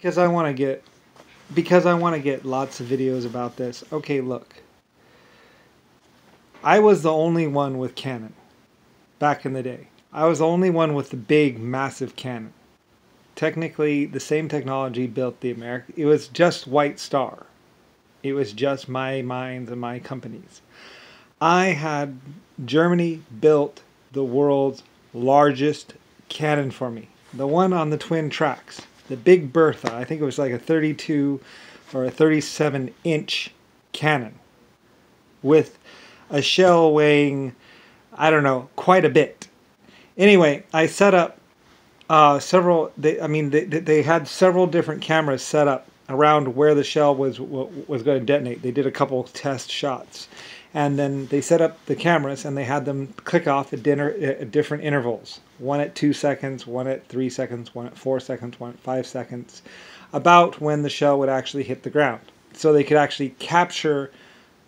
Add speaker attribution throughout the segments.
Speaker 1: Because I want to get because I want to get lots of videos about this. Okay, look. I was the only one with Canon back in the day. I was the only one with the big, massive Canon. Technically, the same technology built the American. It was just White Star. It was just my minds and my companies. I had Germany built the world's largest Canon for me. The one on the twin tracks. The Big Bertha. I think it was like a 32 or a 37-inch Canon with a shell weighing, I don't know, quite a bit. Anyway, I set up several. They had several different cameras set up around where the shell was going to detonate. They did a couple test shots, and then they set up the cameras and they had them click off at different intervals. One at 2 seconds, one at 3 seconds, one at 4 seconds, one at 5 seconds, about when the shell would actually hit the ground, so they could actually capture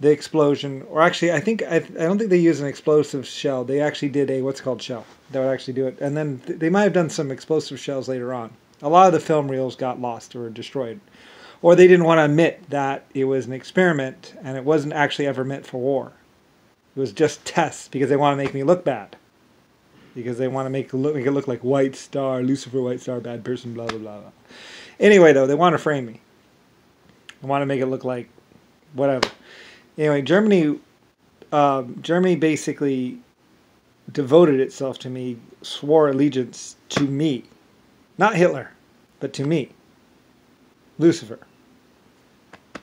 Speaker 1: the explosion. Or actually, I don't think they used an explosive shell. They actually did a what's called shell that would actually do it, and then they might have done some explosive shells later on. A lot of the film reels got lost or destroyed, or they didn't want to admit that it was an experiment and it wasn't actually ever meant for war. It was just tests because they want to make me look bad, because they want to make it look like White Star, Lucifer, White Star, bad person, blah blah blah. Anyway, though, they want to frame me. They want to make it look like whatever. Anyway, Germany basically devoted itself to me, swore allegiance to me. Not Hitler, but to me. Lucifer.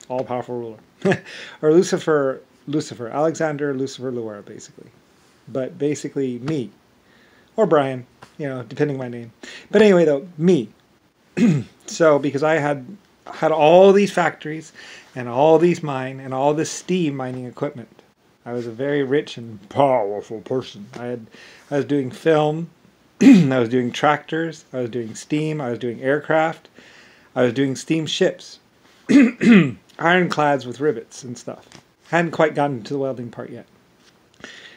Speaker 1: All-powerful ruler. Or Alexander Lucifer Loera, basically. But basically me. Or Brian, depending on my name. But anyway, though, me. So, because I had all these factories and all these mine and all this steam mining equipment. I was a very rich and powerful person. I was doing film, I was doing tractors, I was doing steam, I was doing aircraft, I was doing steamships, ironclads with rivets and stuff. Hadn't quite gotten to the welding part yet.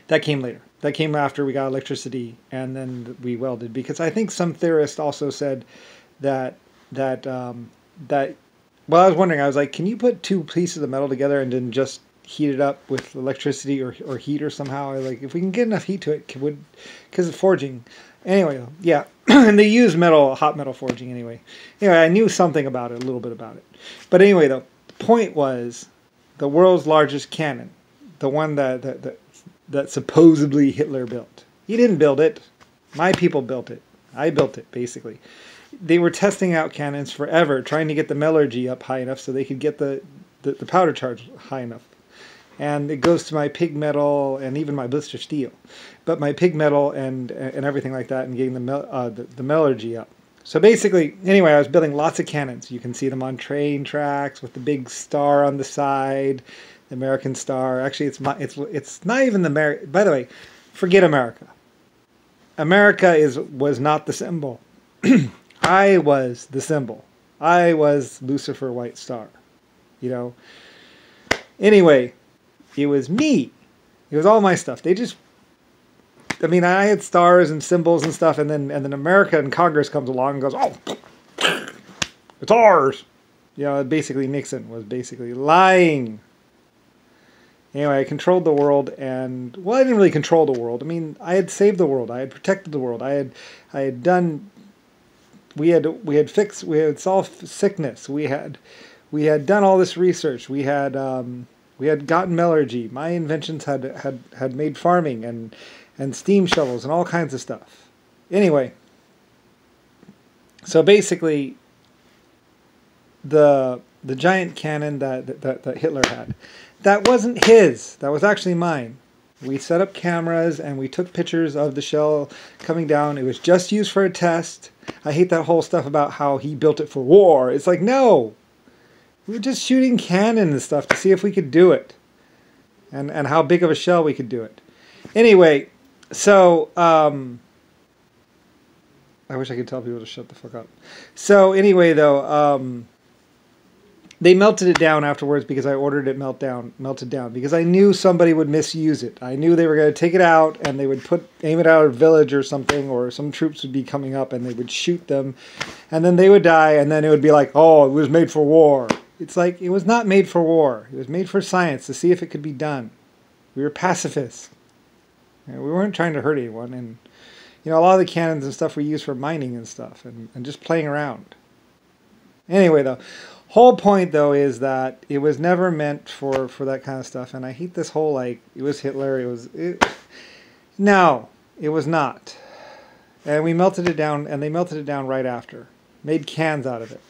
Speaker 1: That came later. That came after we got electricity and then we welded, because I think some theorist also said that well, I was wondering, I was like, can you put two pieces of metal together and then just heat it up with electricity or heat or somehow? Like, if we can get enough heat to it, because of forging. Anyway, yeah, and they use hot metal forging anyway. Anyway, I knew something about it, a little bit about it. But anyway, though, the point was, the world's largest cannon, the one that supposedly Hitler built. He didn't build it. My people built it. I built it, basically. They were testing out cannons forever, trying to get the metallurgy up high enough so they could get the powder charge high enough. And it goes to my pig metal and even my blister steel. But my pig metal and everything like that, and getting the metallurgy up. So basically, anyway, I was building lots of cannons. You can see them on train tracks with the big star on the side, the American star. Actually, it's not even the American. By the way, forget America. America was not the symbol. I was the symbol. I was Lucifer White Star. Anyway, it was me. It was all my stuff. I had stars and symbols and stuff, and then America and Congress comes along and goes, oh, it's ours. Basically Nixon was basically lying. Anyway, I controlled the world, and, well, I didn't really control the world. I had saved the world. I had protected the world. I had done. We had solved sickness. We had done all this research. We had gotten metallurgy. My inventions had made farming and steam shovels and all kinds of stuff. Anyway, so basically, the giant cannon that Hitler had, that wasn't his. That was actually mine. We set up cameras and we took pictures of the shell coming down. It was just used for a test. I hate that whole stuff about how he built it for war. It's like, no. We were just shooting cannon and stuff to see if we could do it. And how big of a shell we could do it. Anyway, so I wish I could tell people to shut the fuck up. So anyway, though, They melted it down afterwards because I ordered it melted down because I knew somebody would misuse it. I knew they were going to take it out and they would aim it at a village or something, or some troops would be coming up and they would shoot them, and then they would die, and then it would be like, oh, it was made for war. It's like, it was not made for war. It was made for science, to see if it could be done. We were pacifists. We weren't trying to hurt anyone, and a lot of the cannons and stuff we use for mining and stuff, and just playing around. Anyway, though. Whole point though is that it was never meant for that kind of stuff, and I hate this whole like it was Hitler. No, it was not, and we melted it down, and they melted it down right after, made cans out of it.